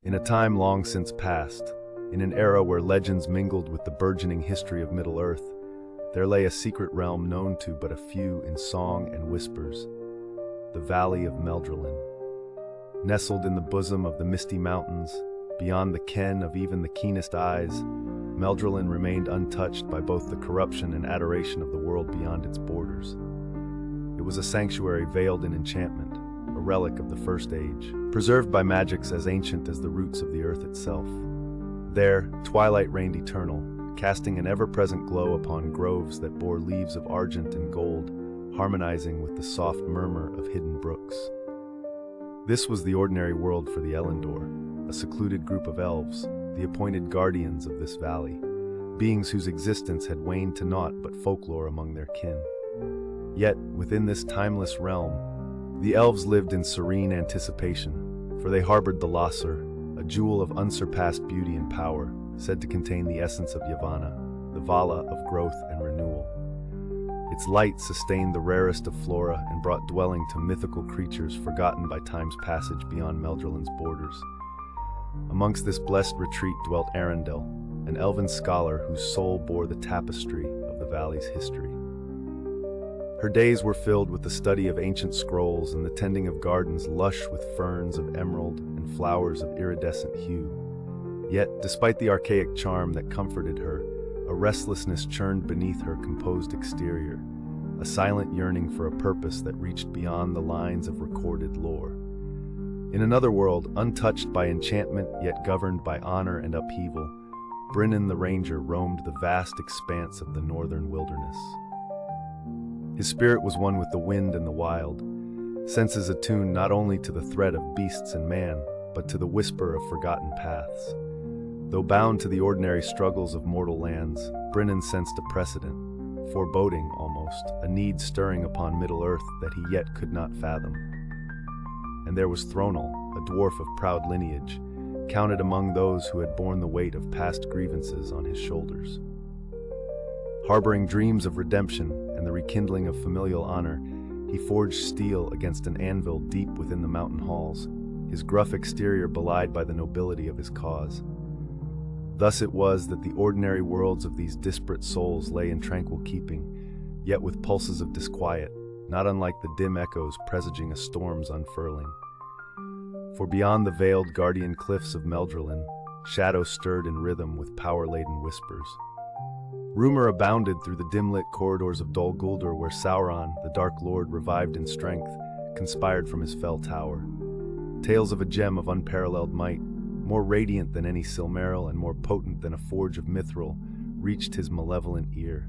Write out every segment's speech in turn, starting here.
In a time long since past, in an era where legends mingled with the burgeoning history of Middle-earth, there lay a secret realm known to but a few in song and whispers, the Valley of Meldralin. Nestled in the bosom of the Misty Mountains, beyond the ken of even the keenest eyes, Meldralin remained untouched by both the corruption and adoration of the world beyond its borders. It was a sanctuary veiled in enchantment, a relic of the First Age, preserved by magics as ancient as the roots of the earth itself. There, twilight reigned eternal, casting an ever-present glow upon groves that bore leaves of argent and gold, harmonizing with the soft murmur of hidden brooks. This was the ordinary world for the Elendor, a secluded group of elves, the appointed guardians of this valley, beings whose existence had waned to naught but folklore among their kin. Yet, within this timeless realm, the elves lived in serene anticipation, for they harbored the Lósírë, a jewel of unsurpassed beauty and power, said to contain the essence of Yavanna, the Vala of growth and renewal. Its light sustained the rarest of flora and brought dwelling to mythical creatures forgotten by time's passage beyond Meldralin's borders. Amongst this blessed retreat dwelt Arendel, an elven scholar whose soul bore the tapestry of the valley's history. Her days were filled with the study of ancient scrolls and the tending of gardens lush with ferns of emerald and flowers of iridescent hue. Yet, despite the archaic charm that comforted her, a restlessness churned beneath her composed exterior, a silent yearning for a purpose that reached beyond the lines of recorded lore. In another world, untouched by enchantment yet governed by honor and upheaval, Brynnan the Ranger roamed the vast expanse of the northern wilderness. His spirit was one with the wind and the wild, senses attuned not only to the threat of beasts and man, but to the whisper of forgotten paths. Though bound to the ordinary struggles of mortal lands, Brynnan sensed a precedent, foreboding almost, a need stirring upon Middle-earth that he yet could not fathom. And there was Thronol, a dwarf of proud lineage, counted among those who had borne the weight of past grievances on his shoulders. Harboring dreams of redemption and the rekindling of familial honor, he forged steel against an anvil deep within the mountain halls, his gruff exterior belied by the nobility of his cause. Thus it was that the ordinary worlds of these disparate souls lay in tranquil keeping, yet with pulses of disquiet, not unlike the dim echoes presaging a storm's unfurling. For beyond the veiled guardian cliffs of Meldralin, shadows stirred in rhythm with power-laden whispers. Rumor abounded through the dim-lit corridors of Dol Guldur where Sauron, the Dark Lord revived in strength, conspired from his fell tower. Tales of a gem of unparalleled might, more radiant than any Silmaril and more potent than a forge of mithril, reached his malevolent ear.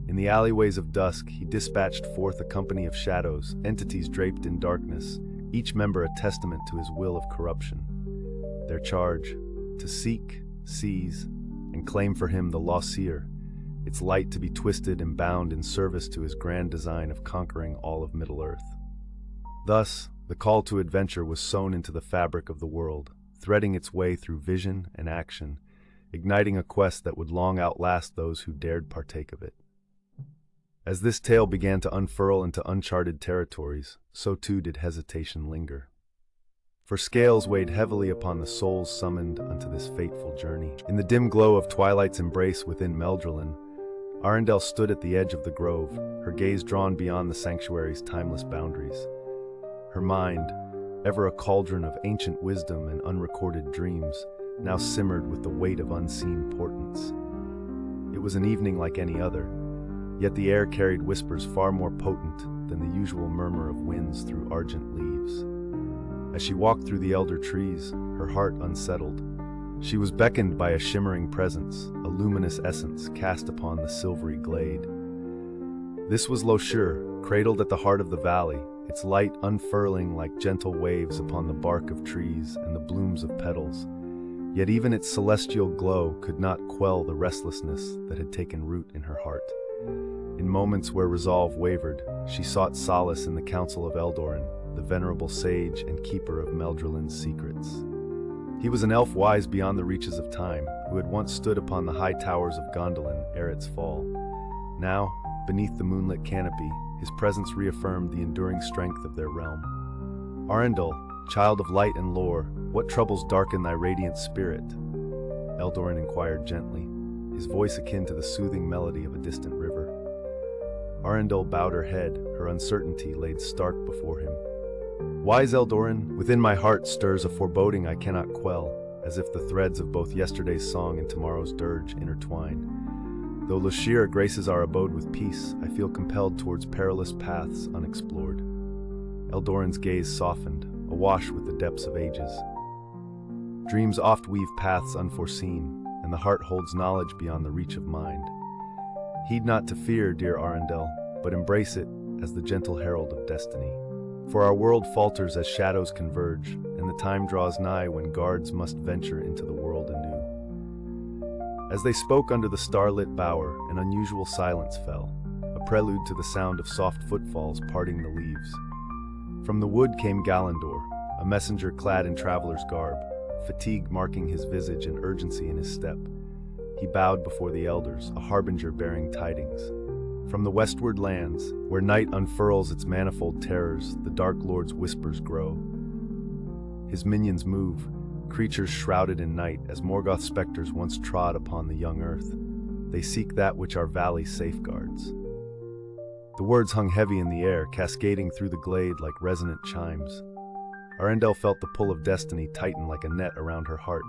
In the alleyways of dusk, he dispatched forth a company of shadows, entities draped in darkness, each member a testament to his will of corruption. Their charge, to seek, seize, and claim for him the Lósírë, its light to be twisted and bound in service to his grand design of conquering all of Middle-earth. Thus, the call to adventure was sewn into the fabric of the world, threading its way through vision and action, igniting a quest that would long outlast those who dared partake of it. As this tale began to unfurl into uncharted territories, so too did hesitation linger. For scales weighed heavily upon the souls summoned unto this fateful journey. In the dim glow of twilight's embrace within Meldralin, Arendel stood at the edge of the grove, her gaze drawn beyond the sanctuary's timeless boundaries. Her mind, ever a cauldron of ancient wisdom and unrecorded dreams, now simmered with the weight of unseen portents. It was an evening like any other, yet the air carried whispers far more potent than the usual murmur of winds through argent leaves. As she walked through the elder trees, her heart unsettled, she was beckoned by a shimmering presence, a luminous essence cast upon the silvery glade. This was Lósírë, cradled at the heart of the valley, its light unfurling like gentle waves upon the bark of trees and the blooms of petals. Yet even its celestial glow could not quell the restlessness that had taken root in her heart. In moments where resolve wavered, she sought solace in the counsel of Eldorin, the venerable sage and keeper of Meldralin's secrets. He was an elf wise beyond the reaches of time, who had once stood upon the high towers of Gondolin ere its fall. Now, beneath the moonlit canopy, his presence reaffirmed the enduring strength of their realm. Arendel, Child of light and lore, what troubles darken thy radiant spirit? Eldorin inquired gently, his voice akin to the soothing melody of a distant river. Arendel bowed her head, her uncertainty laid stark before him. Wise Eldorin, within my heart stirs a foreboding I cannot quell, as if the threads of both yesterday's song and tomorrow's dirge intertwine. Though Lósírë graces our abode with peace, I feel compelled towards perilous paths unexplored. Eldorin's gaze softened, awash with the depths of ages. Dreams oft weave paths unforeseen, and the heart holds knowledge beyond the reach of mind. Heed not to fear, dear Arendel, but embrace it as the gentle herald of destiny. For our world falters as shadows converge, and the time draws nigh when guards must venture into the world anew. As they spoke under the starlit bower, an unusual silence fell, a prelude to the sound of soft footfalls parting the leaves. From the wood came Elendor, a messenger clad in traveler's garb, fatigue marking his visage and urgency in his step. He bowed before the elders, a harbinger bearing tidings. From the westward lands, where night unfurls its manifold terrors, the Dark Lord's whispers grow. His minions move, creatures shrouded in night, as Morgoth specters once trod upon the young earth. They seek that which our valley safeguards. The words hung heavy in the air, cascading through the glade like resonant chimes. Arendel felt the pull of destiny tighten like a net around her heart,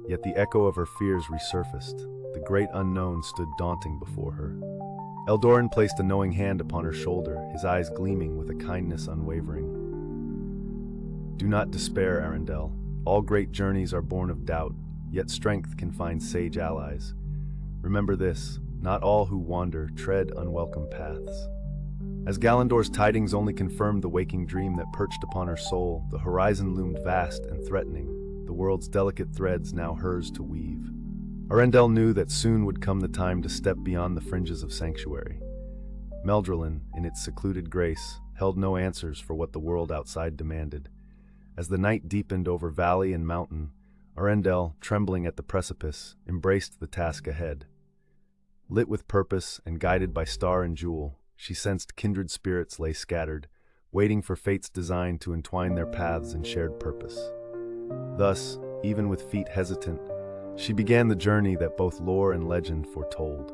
yet the echo of her fears resurfaced. The great unknown stood daunting before her. Eldorin placed a knowing hand upon her shoulder, his eyes gleaming with a kindness unwavering. Do not despair, Arendel. All great journeys are born of doubt, yet strength can find sage allies. Remember this, not all who wander tread unwelcome paths. As Elendor's tidings only confirmed the waking dream that perched upon her soul, the horizon loomed vast and threatening, the world's delicate threads now hers to weave. Arendel knew that soon would come the time to step beyond the fringes of sanctuary. Meldralin, in its secluded grace, held no answers for what the world outside demanded. As the night deepened over valley and mountain, Arendel, trembling at the precipice, embraced the task ahead. Lit with purpose and guided by star and jewel, she sensed kindred spirits lay scattered, waiting for fate's design to entwine their paths in shared purpose. Thus, even with feet hesitant, she began the journey that both lore and legend foretold.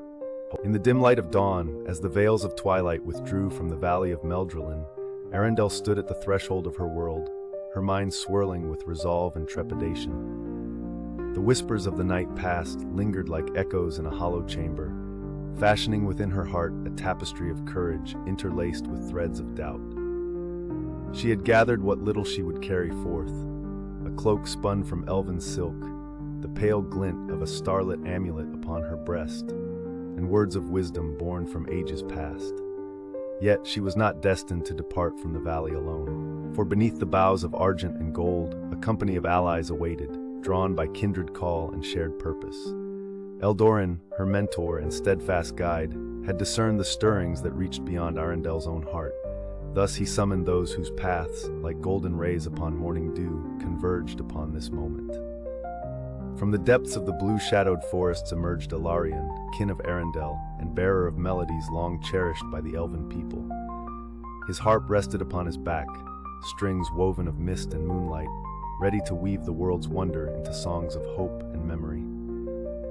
In the dim light of dawn, as the veils of twilight withdrew from the valley of Meldralin, Arendel stood at the threshold of her world, her mind swirling with resolve and trepidation. The whispers of the night past lingered like echoes in a hollow chamber, fashioning within her heart a tapestry of courage interlaced with threads of doubt. She had gathered what little she would carry forth, a cloak spun from elven silk, the pale glint of a starlit amulet upon her breast, and words of wisdom born from ages past. Yet she was not destined to depart from the valley alone, for beneath the boughs of argent and gold, a company of allies awaited, drawn by kindred call and shared purpose. Eldorin, her mentor and steadfast guide, had discerned the stirrings that reached beyond Arendel's own heart. Thus he summoned those whose paths, like golden rays upon morning dew, converged upon this moment. From the depths of the blue-shadowed forests emerged Ilarion, kin of Arendel, and bearer of melodies long cherished by the elven people. His harp rested upon his back, strings woven of mist and moonlight, ready to weave the world's wonder into songs of hope and memory.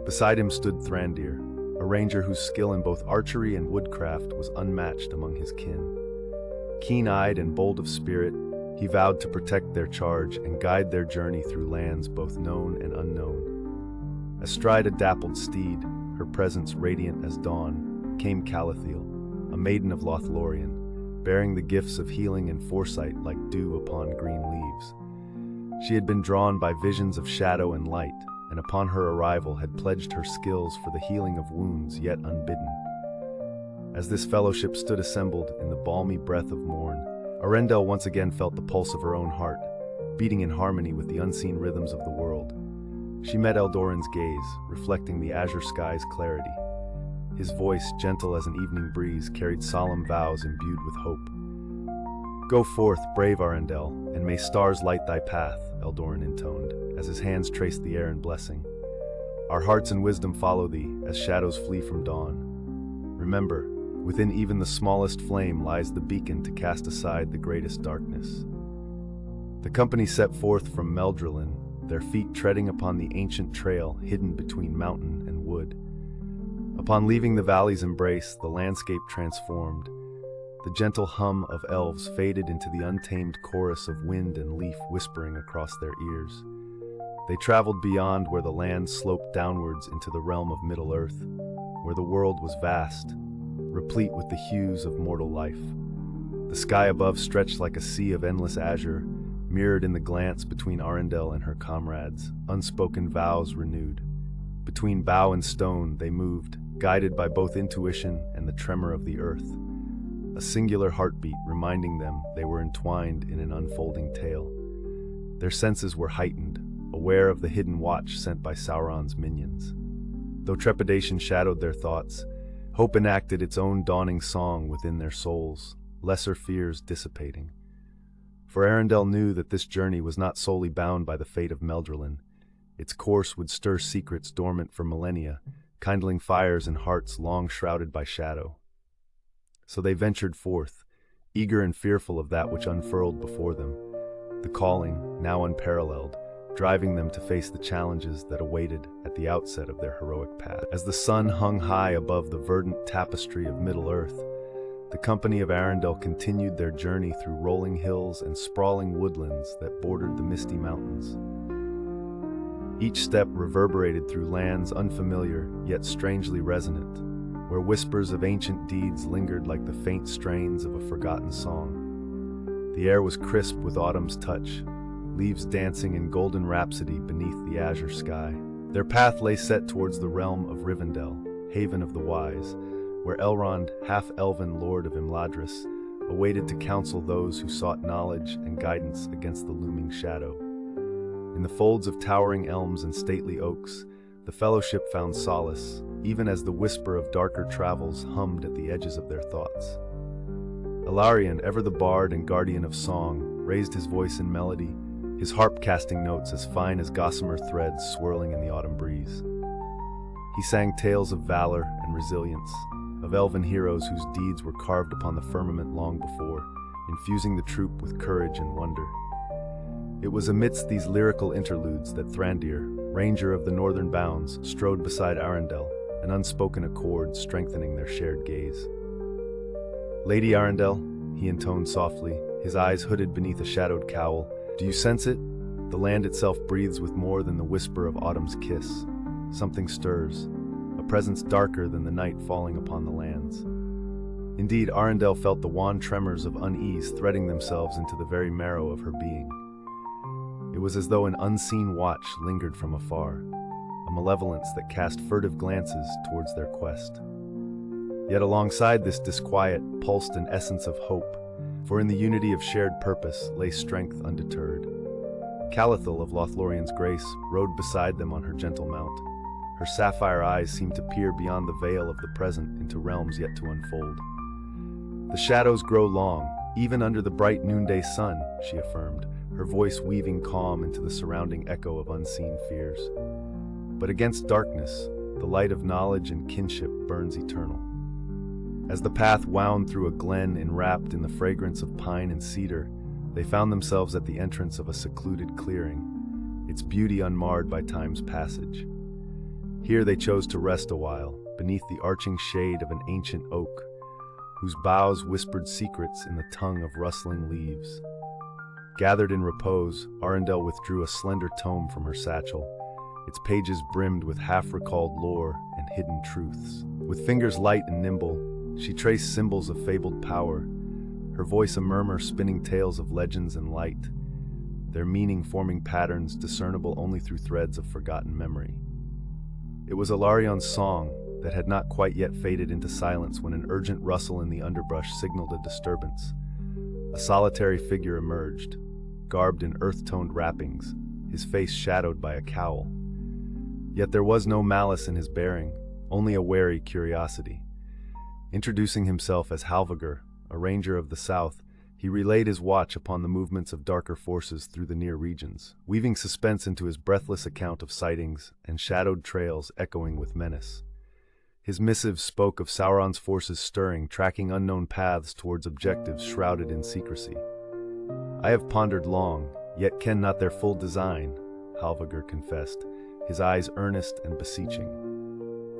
Beside him stood Thrandir, a ranger whose skill in both archery and woodcraft was unmatched among his kin. Keen-eyed and bold of spirit, he vowed to protect their charge and guide their journey through lands both known and unknown. Astride a dappled steed, her presence radiant as dawn, came Calathiel, a maiden of Lothlorien, bearing the gifts of healing and foresight like dew upon green leaves. She had been drawn by visions of shadow and light, and upon her arrival had pledged her skills for the healing of wounds yet unbidden. As this fellowship stood assembled in the balmy breath of morn, Arendel once again felt the pulse of her own heart, beating in harmony with the unseen rhythms of the world. She met Eldorin's gaze, reflecting the azure sky's clarity. His voice, gentle as an evening breeze, carried solemn vows imbued with hope. "Go forth, brave Arendel, and may stars light thy path," Eldorin intoned, as his hands traced the air in blessing. "Our hearts and wisdom follow thee, as shadows flee from dawn. Remember, within even the smallest flame lies the beacon to cast aside the greatest darkness." The company set forth from Meldralin, their feet treading upon the ancient trail hidden between mountain and wood. Upon leaving the valley's embrace, the landscape transformed. The gentle hum of elves faded into the untamed chorus of wind and leaf whispering across their ears. They traveled beyond where the land sloped downwards into the realm of Middle-earth, where the world was vast, replete with the hues of mortal life. The sky above stretched like a sea of endless azure, mirrored in the glance between Arendel and her comrades, unspoken vows renewed. Between bough and stone they moved, guided by both intuition and the tremor of the earth, a singular heartbeat reminding them they were entwined in an unfolding tale. Their senses were heightened, aware of the hidden watch sent by Sauron's minions. Though trepidation shadowed their thoughts, hope enacted its own dawning song within their souls, lesser fears dissipating. For Arendel knew that this journey was not solely bound by the fate of Meldralin. Its course would stir secrets dormant for millennia, kindling fires in hearts long shrouded by shadow. So they ventured forth, eager and fearful of that which unfurled before them, the calling, now unparalleled, driving them to face the challenges that awaited at the outset of their heroic path. As the sun hung high above the verdant tapestry of Middle-earth, the company of Arendel continued their journey through rolling hills and sprawling woodlands that bordered the Misty Mountains. Each step reverberated through lands unfamiliar yet strangely resonant, where whispers of ancient deeds lingered like the faint strains of a forgotten song. The air was crisp with autumn's touch, leaves dancing in golden rhapsody beneath the azure sky. Their path lay set towards the realm of Rivendell, haven of the wise, where Elrond, half-elven lord of Imladris, awaited to counsel those who sought knowledge and guidance against the looming shadow. In the folds of towering elms and stately oaks, the fellowship found solace, even as the whisper of darker travels hummed at the edges of their thoughts. Elarion, ever the bard and guardian of song, raised his voice in melody, his harp casting notes as fine as gossamer threads swirling in the autumn breeze. He sang tales of valor and resilience, of elven heroes whose deeds were carved upon the firmament long before, infusing the troop with courage and wonder. It was amidst these lyrical interludes that Thrandir, Ranger of the Northern Bounds, strode beside Arendel, an unspoken accord strengthening their shared gaze. "Lady Arendel," he intoned softly, his eyes hooded beneath a shadowed cowl, "do you sense it? The land itself breathes with more than the whisper of autumn's kiss. Something stirs, a presence darker than the night falling upon the lands." Indeed, Arendel felt the wan tremors of unease threading themselves into the very marrow of her being. It was as though an unseen watch lingered from afar, a malevolence that cast furtive glances towards their quest. Yet alongside this disquiet pulsed an essence of hope, for in the unity of shared purpose lay strength undeterred. Callithel of Lothlorien's grace rode beside them on her gentle mount. Her sapphire eyes seemed to peer beyond the veil of the present into realms yet to unfold. "The shadows grow long, even under the bright noonday sun," she affirmed, her voice weaving calm into the surrounding echo of unseen fears. "But against darkness, the light of knowledge and kinship burns eternal." As the path wound through a glen enwrapped in the fragrance of pine and cedar, they found themselves at the entrance of a secluded clearing, its beauty unmarred by time's passage. Here they chose to rest a while, beneath the arching shade of an ancient oak, whose boughs whispered secrets in the tongue of rustling leaves. Gathered in repose, Arendel withdrew a slender tome from her satchel, its pages brimmed with half-recalled lore and hidden truths. With fingers light and nimble, she traced symbols of fabled power, her voice a murmur spinning tales of legends and light, their meaning forming patterns discernible only through threads of forgotten memory. It was Alarion's song that had not quite yet faded into silence when an urgent rustle in the underbrush signaled a disturbance. A solitary figure emerged, garbed in earth-toned wrappings, his face shadowed by a cowl. Yet there was no malice in his bearing, only a wary curiosity. Introducing himself as Halvagur, a ranger of the south, he relayed his watch upon the movements of darker forces through the near regions, weaving suspense into his breathless account of sightings and shadowed trails echoing with menace. His missive spoke of Sauron's forces stirring, tracking unknown paths towards objectives shrouded in secrecy. "I have pondered long," Yet ken not their full design, Halvagr confessed, his eyes earnest and beseeching.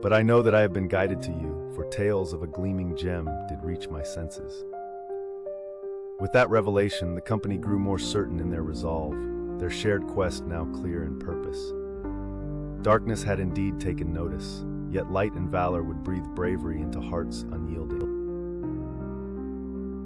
But I know that I have been guided to you, for tales of a gleaming gem did reach my senses. With that revelation, the company grew more certain in their resolve, their shared quest now clear in purpose. Darkness had indeed taken notice, yet light and valor would breathe bravery into hearts unyielding.